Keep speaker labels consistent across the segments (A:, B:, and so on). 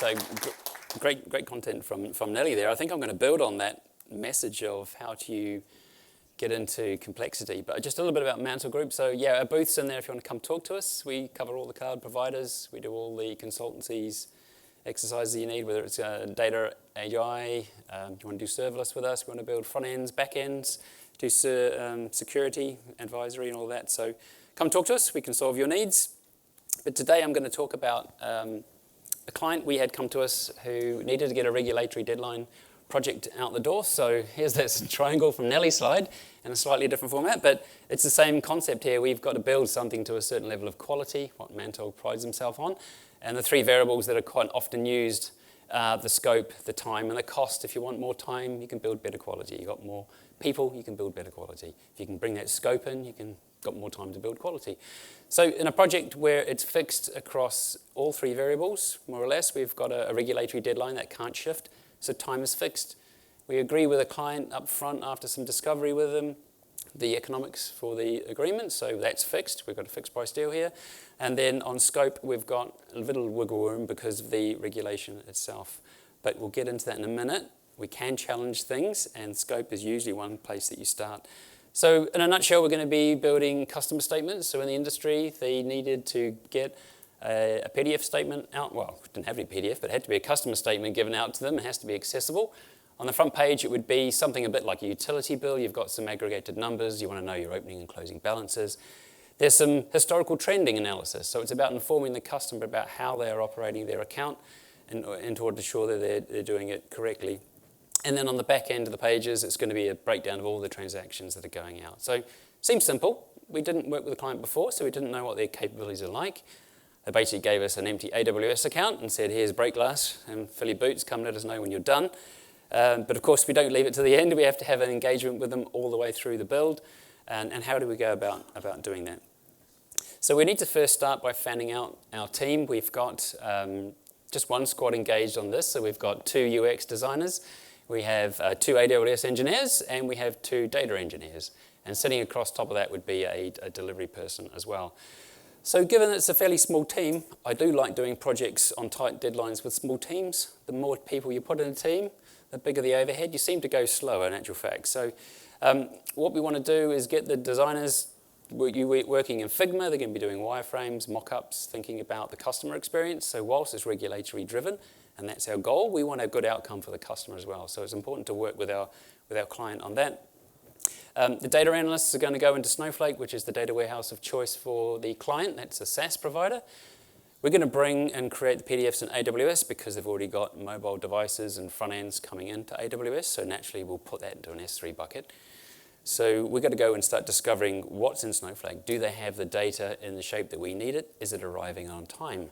A: So great content from Nelly there. I think I'm going to build on that message of how do you get into complexity. But just a little bit about Mantle Group. So yeah, our booth's in there if you want to come talk to us. We cover all the cloud providers. We do all the consultancies, exercises you need, whether it's data AI, you want to do serverless with us, we want to build front ends, back ends, do security, advisory and all that. So come talk to us, we can solve your needs. But today I'm going to talk about a client we had come to us who needed to get a regulatory deadline project out the door. So here's this triangle from Nelly's slide in a slightly different format, but it's the same concept here. We've got to build something to a certain level of quality, what Mantle prides himself on. And the three variables that are quite often used, the scope, the time, and the cost. If you want more time, you can build better quality. You've got more people, you can build better quality. If you can bring that scope in, you can got more time to build quality. So in a project where it's fixed across all three variables, more or less, we've got a regulatory deadline that can't shift, so time is fixed. We agree with a client up front after some discovery with them, the economics for the agreement, so that's fixed. We've got a fixed price deal here. And then on scope, we've got a little wiggle room because of the regulation itself. But we'll get into that in a minute. We can challenge things, and scope is usually one place that you start. So in a nutshell, we're going to be building customer statements. So in the industry, they needed to get a PDF statement out. Well, it didn't have any PDF, but it had to be a customer statement given out to them. It has to be accessible. On the front page, it would be something a bit like a utility bill. You've got some aggregated numbers. You want to know your opening and closing balances. There's some historical trending analysis. So it's about informing the customer about how they are operating their account in order to ensure that they're doing it correctly. And then on the back end of the pages, it's going to be a breakdown of all the transactions that are going out. So it seems simple. We didn't work with a client before, so we didn't know what their capabilities are like. They basically gave us an empty AWS account and said, here's break glass and fill your boots, come let us know when you're done. But of course, we don't leave it to the end. We have to have an engagement with them all the way through the build. And how do we go about doing that? So we need to first start by fanning out our team. We've got just one squad engaged on this. So we've got 2 UX designers. We have 2 AWS engineers, and we have 2 data engineers. And sitting across top of that would be a delivery person as well. So given that it's a fairly small team, I do like doing projects on tight deadlines with small teams. The more people you put in a team, the bigger the overhead. You seem to go slower in actual fact. So what we want to do is get the designers working in Figma. They're going to be doing wireframes, mock-ups, thinking about the customer experience. So whilst it's regulatory driven, and that's our goal, we want a good outcome for the customer as well. So it's important to work with our client on that. The data analysts are going to go into Snowflake, which is the data warehouse of choice for the client. That's a SaaS provider. We're going to bring and create the PDFs in AWS because they've already got mobile devices and front ends coming into AWS. So naturally, we'll put that into an S3 bucket. So we're going to go and start discovering what's in Snowflake. Do they have the data in the shape that we need it? Is it arriving on time?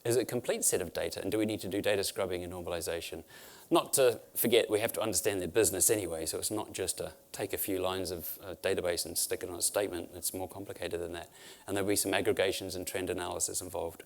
A: Is it a complete set of data? And do we need to do data scrubbing and normalization? Not to forget, we have to understand their business anyway, so it's not just to take a few lines of database and stick it on a statement. It's more complicated than that. And there'll be some aggregations and trend analysis involved.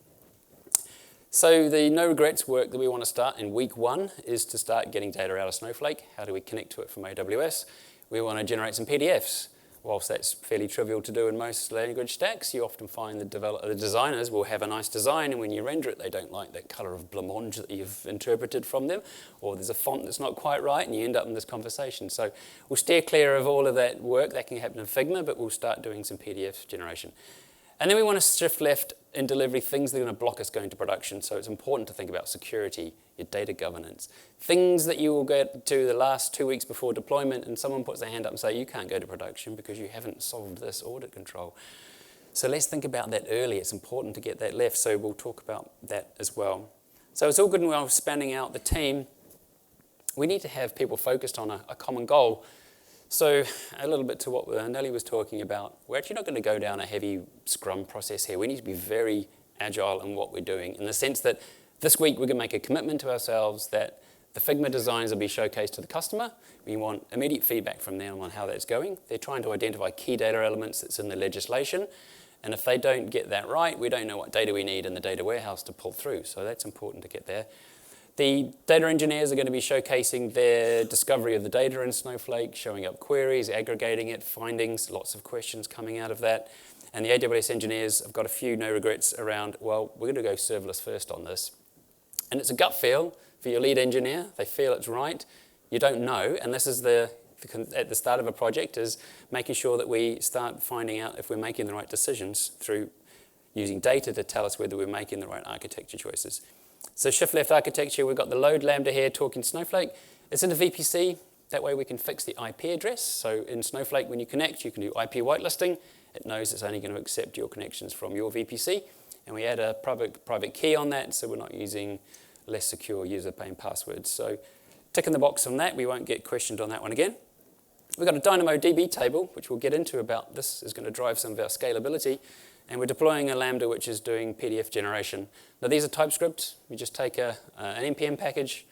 A: So the no regrets work that we want to start in week 1 is to start getting data out of Snowflake. How do we connect to it from AWS? We want to generate some PDFs. Whilst that's fairly trivial to do in most language stacks, you often find the designers will have a nice design, and when you render it, they don't like that colour of blancmange that you've interpreted from them, or there's a font that's not quite right, and you end up in this conversation. So we'll steer clear of all of that work. That can happen in Figma, but we'll start doing some PDF generation. And then we want to shift left in delivery things that are going to block us going to production. So it's important to think about security, your data governance, things that you will get to the last 2 weeks before deployment, and someone puts their hand up and say, you can't go to production because you haven't solved this audit control. So let's think about that early. It's important to get that left. So we'll talk about that as well. So it's all good and well spanning out the team. We need to have people focused on a common goal. So a little bit to what Nelly was talking about, we're actually not going to go down a heavy Scrum process here. We need to be very agile in what we're doing, in the sense that this week we're going to make a commitment to ourselves that the Figma designs will be showcased to the customer. We want immediate feedback from them on how that's going. They're trying to identify key data elements that's in the legislation, and if they don't get that right, we don't know what data we need in the data warehouse to pull through, so that's important to get there. The data engineers are going to be showcasing their discovery of the data in Snowflake, showing up queries, aggregating it, findings, lots of questions coming out of that. And the AWS engineers have got a few no regrets around, well, we're going to go serverless first on this. And it's a gut feel for your lead engineer. They feel it's right. You don't know, and this is at the start of a project, is making sure that we start finding out if we're making the right decisions through using data to tell us whether we're making the right architecture choices. So shift left architecture, we've got the load Lambda here talking Snowflake. It's in a VPC. That way we can fix the IP address. So in Snowflake, when you connect, you can do IP whitelisting. It knows it's only going to accept your connections from your VPC. And we add a private key on that, so we're not using less secure user pane passwords. So ticking the box on that, we won't get questioned on that one again. We've got a DynamoDB table, which we'll get into about. This is going to drive some of our scalability. And we're deploying a Lambda, which is doing PDF generation. Now, these are TypeScript. We just take an NPM package,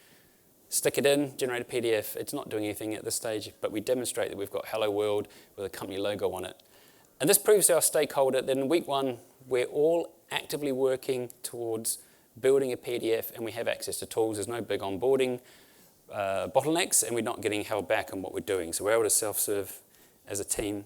A: stick it in, generate a PDF. It's not doing anything at this stage, but we demonstrate that we've got Hello World with a company logo on it. And this proves to our stakeholder that in week one, we're all actively working towards building a PDF, and we have access to tools. There's no big onboarding bottlenecks, and we're not getting held back on what we're doing. So we're able to self-serve as a team.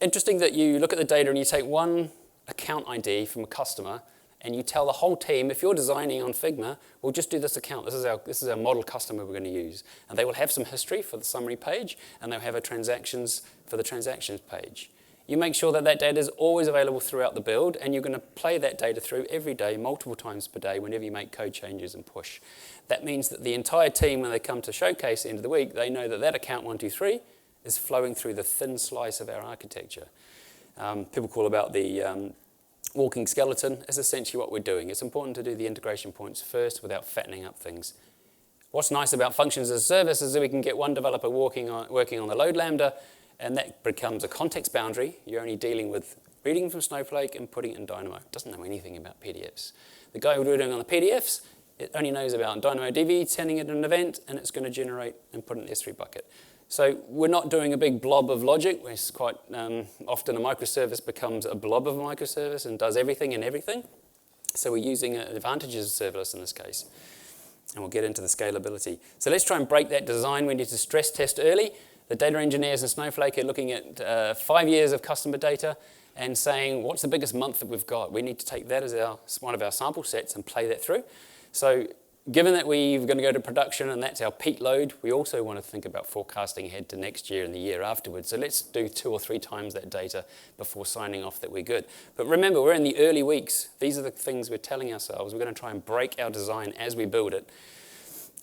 A: Interesting that you look at the data and you take one account ID from a customer and you tell the whole team, if you're designing on Figma, we'll just do this account. This is our model customer we're going to use. And they will have some history for the summary page, and they'll have a transactions for the transactions page. You make sure that that data is always available throughout the build, and you're going to play that data through every day, multiple times per day, whenever you make code changes and push. That means that the entire team, when they come to showcase at the end of the week, they know that that account 123 is flowing through the thin slice of our architecture. People call about the walking skeleton. Is essentially what we're doing. It's important to do the integration points first without fattening up things. What's nice about functions as a service is that we can get one developer working on the load Lambda, and that becomes a context boundary. You're only dealing with reading from Snowflake and putting it in Dynamo. It doesn't know anything about PDFs. The guy who's doing on the PDFs, it only knows about DynamoDB, sending it an event, and it's going to generate and put it in the S3 bucket. So we're not doing a big blob of logic. It's quite often a microservice becomes a blob of a microservice and does everything and everything. So we're using advantages of serverless in this case. And we'll get into the scalability. So let's try and break that design. We need to stress test early. The data engineers in Snowflake are looking at 5 years of customer data and saying, what's the biggest month that we've got? We need to take that as one of our sample sets and play that through. So given that we're going to go to production and that's our peak load, we also want to think about forecasting ahead to next year and the year afterwards. So let's do 2 or 3 times that data before signing off that we're good. But remember, we're in the early weeks. These are the things we're telling ourselves. We're going to try and break our design as we build it.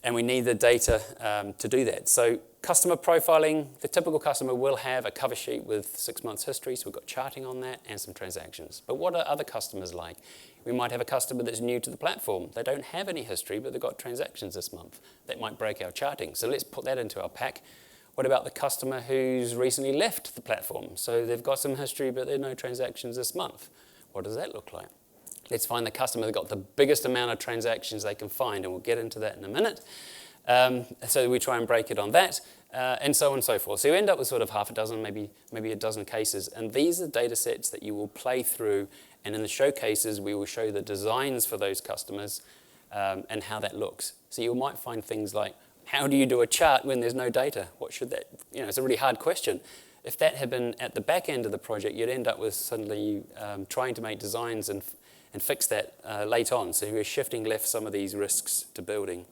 A: And we need the data to do that. So customer profiling, the typical customer will have a cover sheet with 6 months history, so we've got charting on that and some transactions. But what are other customers like? We might have a customer that's new to the platform. They don't have any history, but they've got transactions this month. That might break our charting. So let's put that into our pack. What about the customer who's recently left the platform? So they've got some history, but there are no transactions this month. What does that look like? Let's find the customer that got the biggest amount of transactions they can find, and we'll get into that in a minute. So we try and break it on that, and so on and so forth. So you end up with sort of half a dozen, maybe a dozen cases. And these are data sets that you will play through, and in the showcases, we will show the designs for those customers and how that looks. So you might find things like, how do you do a chart when there's no data? What should that, it's a really hard question. If that had been at the back end of the project, you'd end up with suddenly trying to make designs and fix that late on. So we're shifting left some of these risks to building.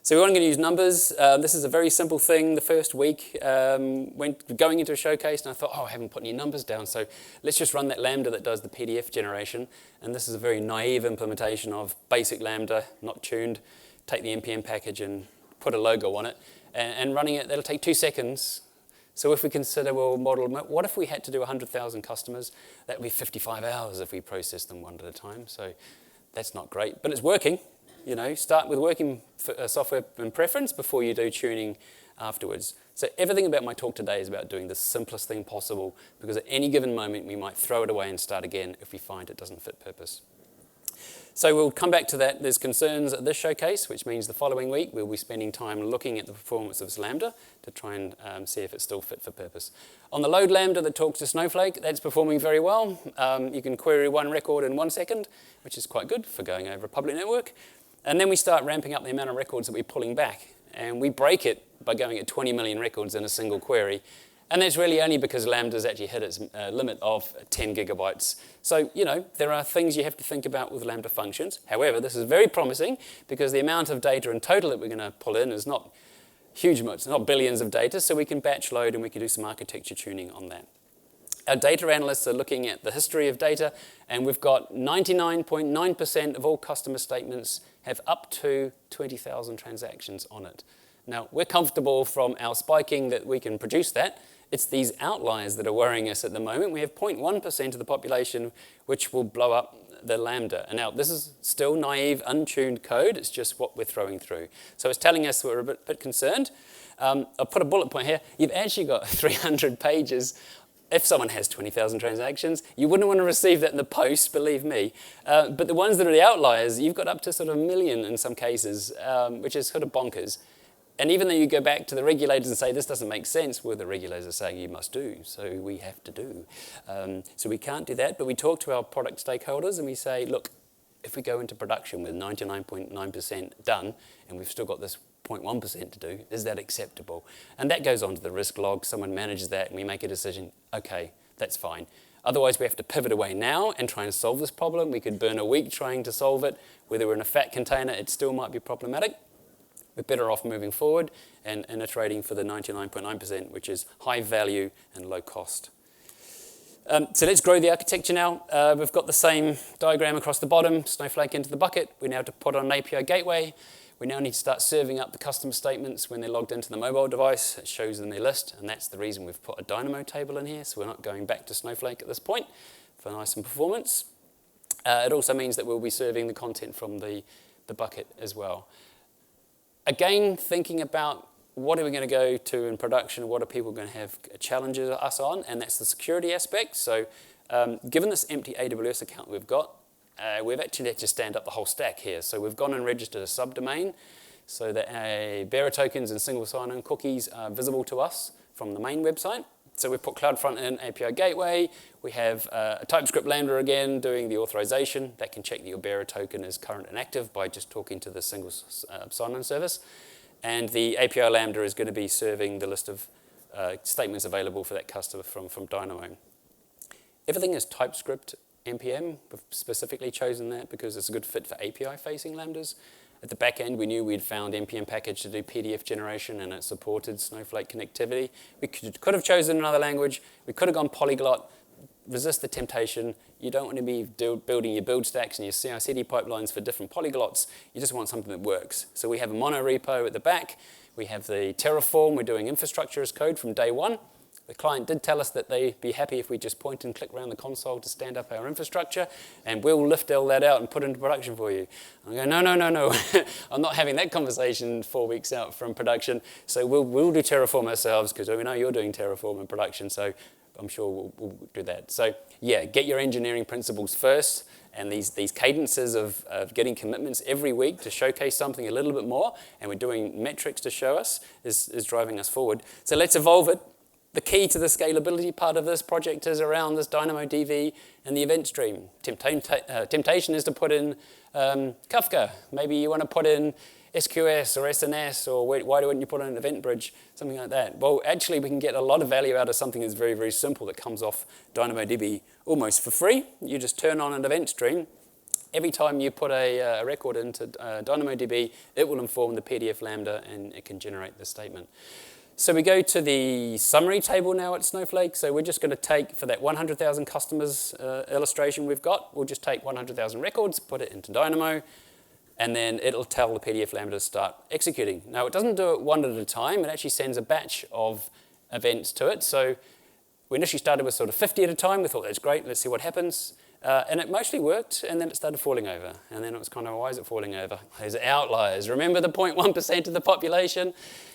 A: So we're only going to use numbers. This is a very simple thing. The first week, going into a showcase, and I thought, I haven't put any numbers down, so let's just run that Lambda that does the PDF generation. And this is a very naive implementation of basic Lambda, not tuned. Take the NPM package and put a logo on it. And running it, that'll take 2 seconds. So if we consider, what if we had to do 100,000 customers? That would be 55 hours if we process them one at a time. So that's not great, but it's working. Start with working software in preference before you do tuning afterwards. So everything about my talk today is about doing the simplest thing possible, because at any given moment we might throw it away and start again if we find it doesn't fit purpose. So we'll come back to that. There's concerns at this showcase, which means the following week we'll be spending time looking at the performance of this Lambda to try and see if it's still fit for purpose. On the load Lambda that talks to Snowflake, that's performing very well. You can query one record in 1 second, which is quite good for going over a public network. And then we start ramping up the amount of records that we're pulling back. And we break it by going at 20 million records in a single query. And that's really only because Lambda's actually hit its limit of 10 gigabytes. So, there are things you have to think about with Lambda functions. However, this is very promising because the amount of data in total that we're going to pull in is not huge amounts, not billions of data, so we can batch load and we can do some architecture tuning on that. Our data analysts are looking at the history of data, and we've got 99.9% of all customer statements have up to 20,000 transactions on it. Now, we're comfortable from our spiking that we can produce that. It's these outliers that are worrying us at the moment. We have 0.1% of the population which will blow up the Lambda. And now, this is still naive, untuned code. It's just what we're throwing through. So it's telling us we're a bit concerned. I'll put a bullet point here. You've actually got 300 pages. If someone has 20,000 transactions, you wouldn't want to receive that in the post, believe me. But the ones that are the outliers, you've got up to sort of 1 million in some cases, which is sort of bonkers. And even though you go back to the regulators and say, this doesn't make sense, well, the regulators are saying you must do, so we have to do. So we can't do that, but we talk to our product stakeholders and we say, look, if we go into production with 99.9% done, and we've still got this 0.1% to do, is that acceptable? And that goes on to the risk log. Someone manages that and we make a decision, okay, that's fine. Otherwise, we have to pivot away now and try and solve this problem. We could burn a week trying to solve it. Whether we're in a fat container, it still might be problematic. We're better off moving forward and iterating for the 99.9%, which is high value and low cost. So let's grow the architecture now. We've got the same diagram across the bottom, Snowflake into the bucket. We now have to put on an API gateway. We now need to start serving up the customer statements when they're logged into the mobile device. It shows them their list, and that's the reason we've put a Dynamo table in here, so we're not going back to Snowflake at this point for nice and performance. It also means that we'll be serving the content from the bucket as well. Again, thinking about what are we going to go to in production, what are people going to have challenges us on, and that's the security aspect. So given this empty AWS account we've got, we've actually had to stand up the whole stack here. So we've gone and registered a subdomain so that bearer tokens and single sign-on cookies are visible to us from the main website. So we've put Cloud Front-End API Gateway. We have a TypeScript Lambda again doing the authorization. That can check that your bearer token is current and active by just talking to the single sign-on service. And the API Lambda is going to be serving the list of statements available for that customer from Dynamo. Everything is TypeScript NPM. We've specifically chosen that because it's a good fit for API-facing Lambdas. At the back end, we knew we'd found NPM package to do PDF generation, and it supported Snowflake connectivity. We could have chosen another language. We could have gone polyglot. Resist the temptation. You don't want to be building your build stacks and your CI/CD pipelines for different polyglots. You just want something that works. So we have a mono repo at the back. We have the Terraform. We're doing infrastructure as code from day one. The client did tell us that they'd be happy if we just point and click around the console to stand up our infrastructure, and we'll lift all that out and put it into production for you. I'm going, no. I'm not having that conversation 4 weeks out from production. So we'll do Terraform ourselves because we know you're doing Terraform in production, so I'm sure we'll do that. So yeah, get your engineering principles first, and these cadences of getting commitments every week to showcase something a little bit more, and we're doing metrics to show us, is driving us forward. So let's evolve it. The key to the scalability part of this project is around this DynamoDB and the event stream. Temptation is to put in Kafka. Maybe you want to put in SQS or SNS, or why don't you put in an event bridge, something like that. Well, actually, we can get a lot of value out of something that's very, very simple that comes off DynamoDB almost for free. You just turn on an event stream. Every time you put a record into DynamoDB, it will inform the PDF Lambda, and it can generate the statement. So we go to the summary table now at Snowflake. So we're just going to take, for that 100,000 customers illustration we've got, we'll just take 100,000 records, put it into Dynamo, and then it'll tell the PDF Lambda to start executing. Now, it doesn't do it one at a time. It actually sends a batch of events to it. So we initially started with sort of 50 at a time. We thought, that's great, let's see what happens. And it mostly worked, and then it started falling over. And then it was kind of, why is it falling over? There's outliers. Remember the 0.1% of the population?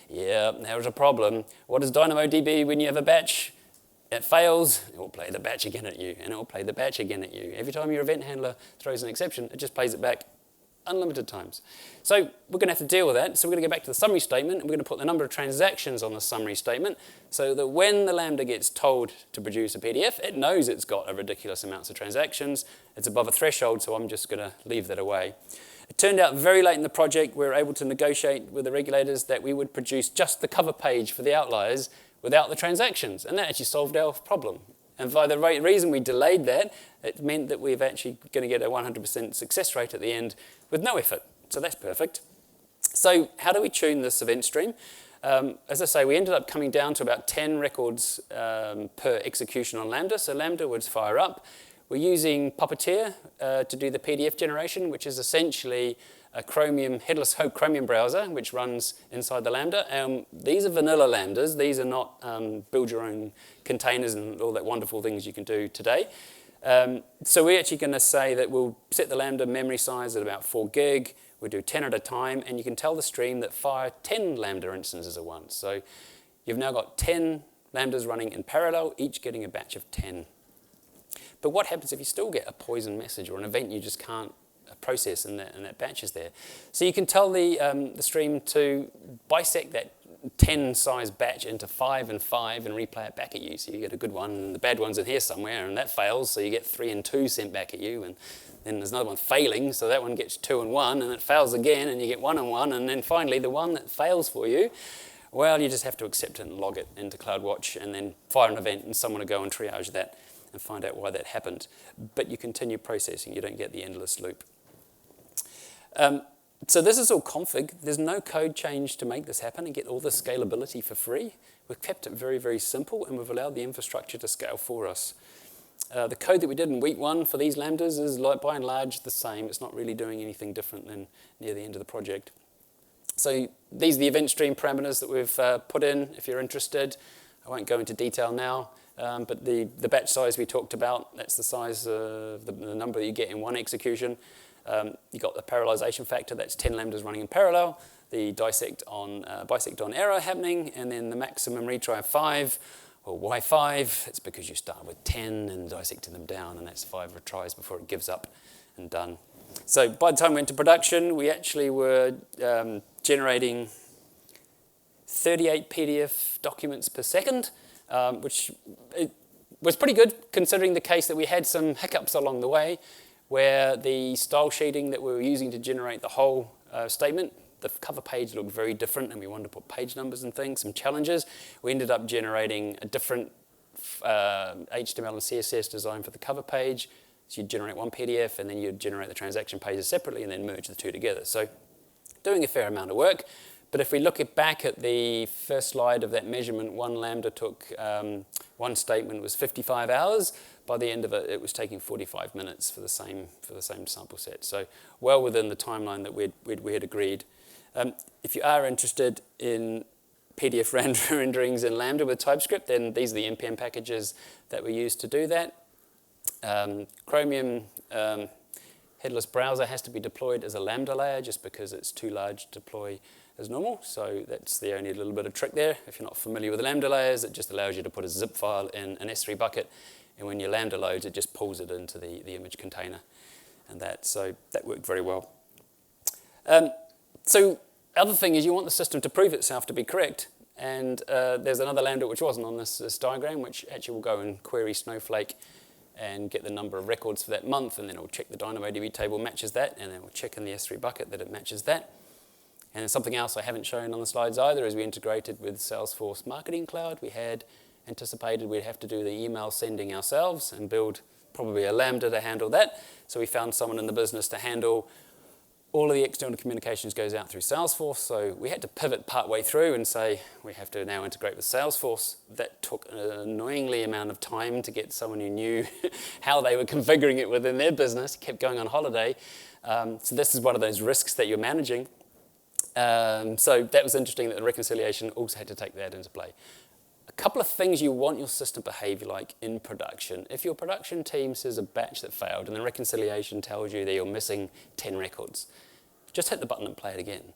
A: Yeah, there was a problem. What does DynamoDB when you have a batch? It fails, it will play the batch again at you, and it will play the batch again at you. Every time your event handler throws an exception, it just plays it back unlimited times. So we're going to have to deal with that. So we're going to go back to the summary statement, and we're going to put the number of transactions on the summary statement so that when the Lambda gets told to produce a PDF, it knows it's got a ridiculous amount of transactions. It's above a threshold, so I'm just going to leave that away. It turned out very late in the project, we were able to negotiate with the regulators that we would produce just the cover page for the outliers without the transactions. And that actually solved our problem. And by the reason we delayed that, it meant that we're actually going to get a 100% success rate at the end with no effort. So that's perfect. So how do we tune this event stream? As I say, we ended up coming down to about 10 records per execution on Lambda. So Lambda would fire up. We're using Puppeteer to do the PDF generation, which is essentially a headless Chromium browser, which runs inside the Lambda. These are vanilla Lambdas. These are not build your own containers and all that wonderful things you can do today. So we're actually going to say that we'll set the Lambda memory size at about 4 gig. We'll do 10 at a time, and you can tell the stream that fire 10 Lambda instances at once. So you've now got 10 Lambdas running in parallel, each getting a batch of 10. But what happens if you still get a poison message or an event you just can't process and that batch is there? So you can tell the stream to bisect that 10 size batch into 5 and 5 and replay it back at you. So you get a good one, and the bad one's in here somewhere, and that fails, so you get 3 and 2 sent back at you. And then there's another one failing, so that one gets 2 and 1, and it fails again, and you get 1 and 1, and then finally the one that fails for you, well, you just have to accept it and log it into CloudWatch and then fire an event, and someone will go and triage that and find out why that happened. But you continue processing, you don't get the endless loop. So this is all config. There's no code change to make this happen and get all the scalability for free. We've kept it very, very simple, and we've allowed the infrastructure to scale for us. The code that we did in week 1 for these Lambdas is by and large the same. It's not really doing anything different than near the end of the project. So these are the event stream parameters that we've put in if you're interested. I won't go into detail now, but the batch size we talked about, that's the size of the number that you get in one execution. You've got the parallelization factor, that's 10 Lambdas running in parallel, the bisect on error happening, and then the maximum retry of 5. Well, why 5? It's because you start with 10 and dissecting them down, and that's 5 retries before it gives up and done. So by the time we went to production, we actually were generating 38 PDF documents per second, which was pretty good considering the case that we had some hiccups along the way, where the style sheeting that we were using to generate the whole statement, the cover page looked very different, and we wanted to put page numbers and things, some challenges. We ended up generating a different HTML and CSS design for the cover page. So you'd generate one PDF, and then you'd generate the transaction pages separately, and then merge the two together. So doing a fair amount of work. But if we look back at the first slide of that measurement, one Lambda took, one statement was 55 hours. By the end of it, it was taking 45 minutes for the same sample set. So well within the timeline that we had agreed. If you are interested in PDF renderings in Lambda with TypeScript, then these are the NPM packages that we use to do that. Chromium headless browser has to be deployed as a Lambda layer just because it's too large to deploy as normal. So that's the only little bit of trick there. If you're not familiar with Lambda layers, it just allows you to put a zip file in an S3 bucket, and when your Lambda loads, it just pulls it into the image container. So that worked very well. So other thing is you want the system to prove itself to be correct. And there's another Lambda which wasn't on this diagram, which actually will go and query Snowflake and get the number of records for that month, and then it'll check the DynamoDB table matches that, and then we'll check in the S3 bucket that it matches that. And then something else I haven't shown on the slides either is we integrated with Salesforce Marketing Cloud. We had anticipated we'd have to do the email sending ourselves and build probably a Lambda to handle that. So we found someone in the business to handle all of the external communications goes out through Salesforce. So we had to pivot partway through and say we have to now integrate with Salesforce. That took an annoyingly amount of time to get someone who knew how they were configuring it within their business. Kept going on holiday. So this is one of those risks that you're managing. So that was interesting that the reconciliation also had to take that into play. A couple of things you want your system to behave like in production. If your production team says a batch that failed and the reconciliation tells you that you're missing 10 records, just hit the button and play it again.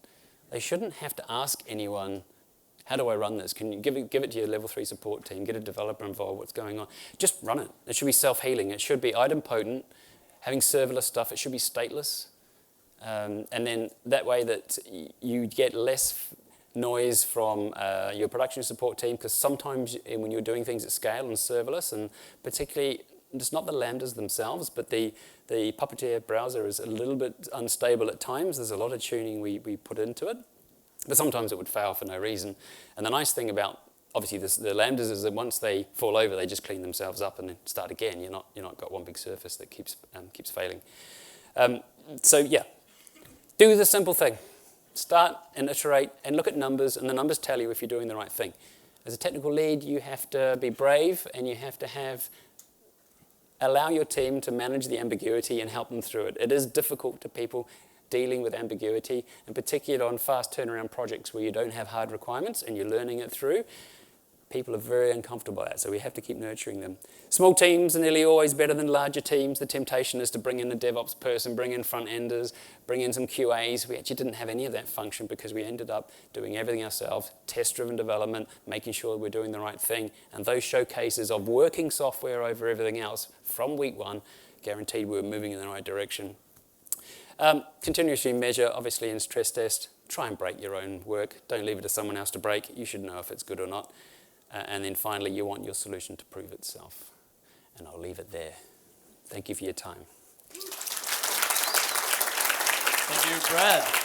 A: They shouldn't have to ask anyone, how do I run this? Can you give it to your level 3 support team, get a developer involved, what's going on? Just run it. It should be self-healing. It should be idempotent, having serverless stuff. It should be stateless. And then that way that you get less noise from your production support team, because sometimes when you're doing things at scale and serverless, and particularly it's not the Lambdas themselves, but the Puppeteer browser is a little bit unstable at times. There's a lot of tuning we put into it, but sometimes it would fail for no reason. And the nice thing about obviously the lambdas is that once they fall over, they just clean themselves up and then start again. You're not got one big surface that keeps failing. So yeah, do the simple thing. Start and iterate and look at numbers, and the numbers tell you if you're doing the right thing. As a technical lead, you have to be brave, and you have to allow your team to manage the ambiguity and help them through it. It is difficult to people dealing with ambiguity, and particularly on fast turnaround projects where you don't have hard requirements and you're learning it through. People are very uncomfortable with that, so we have to keep nurturing them. Small teams are nearly always better than larger teams. The temptation is to bring in a DevOps person, bring in front-enders, bring in some QAs. We actually didn't have any of that function because we ended up doing everything ourselves, test-driven development, making sure we're doing the right thing. And those showcases of working software over everything else from week one guaranteed we were moving in the right direction. Continuously measure, obviously, in stress test. Try and break your own work. Don't leave it to someone else to break. You should know if it's good or not. And then finally, you want your solution to prove itself. And I'll leave it there. Thank you for your time.
B: Thank you, Brad.